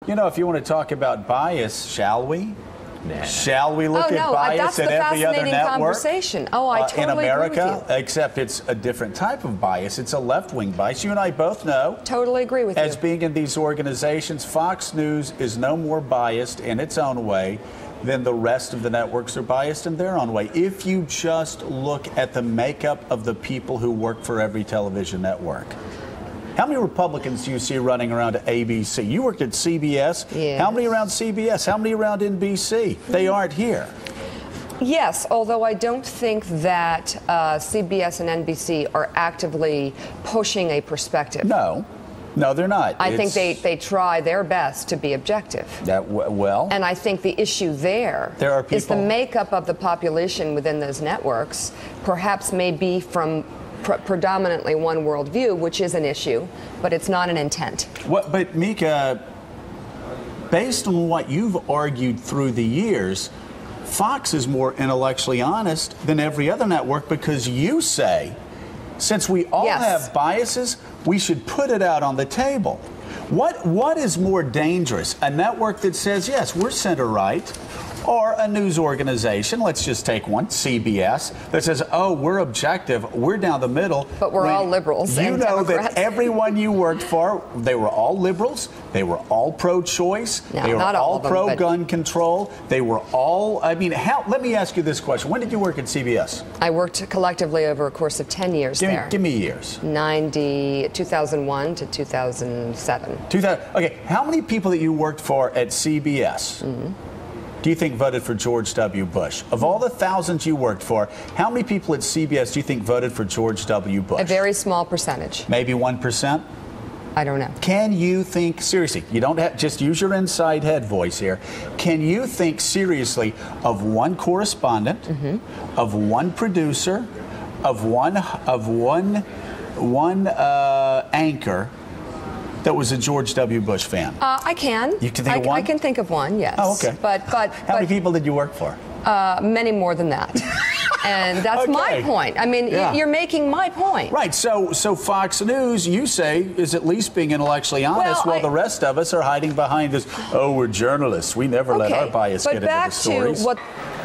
You know, if you want to talk about bias, shall we? Nah. Shall we look at bias at every other network conversation. Oh, I totally in America? agree with you. Except it's a different type of bias. It's a left-wing bias. You and I both know. Totally agree with you. As being in these organizations, Fox News is no more biased in its own way than the rest of the networks are biased in their own way. If you just look at the makeup of the people who work for every television network. How many Republicans do you see running around ABC? You worked at CBS. Yes. How many around CBS? How many around NBC? They aren't here. Yes, although I don't think that CBS and NBC are actively pushing a perspective. No, they're not. I think they try their best to be objective. Well. And I think the issue there are people, is the makeup of the population within those networks perhaps may be from predominantly one worldview, which is an issue, but it's not an intent. But Mika, based on what you've argued through the years, Fox is more intellectually honest than every other network because you say, since we all have biases, we should put it out on the table. What is more dangerous? A network that says, yes, we're center-right, or a news organization, let's just take one, CBS, that says, oh, we're objective, we're down the middle. But we're all liberals and Democrats. You know that everyone you worked for, they were all liberals, they were all pro-choice, they were all pro-gun control, they were all, I mean, let me ask you this question. When did you work at CBS? I worked collectively over a course of 10 years there. Give me years. 2001 to 2007. Okay, how many people that you worked for at CBS do you think voted for George W. Bush? Of all the thousands you worked for, how many people at CBS do you think voted for George W. Bush? A very small percentage. Maybe 1%? I don't know. Can you think seriously? You don't have, just use your inside head voice here. Can you think seriously of one correspondent, of one producer, of one anchor that was a George W. Bush fan? I can. You can think of one? I can think of one, yes. Oh, okay. But how many people did you work for? Many more than that. And that's my point. I mean, you're making my point. Right. So Fox News, you say, is at least being intellectually honest, while the rest of us are hiding behind this, oh, we're journalists. We never let our bias get into the stories. But back to what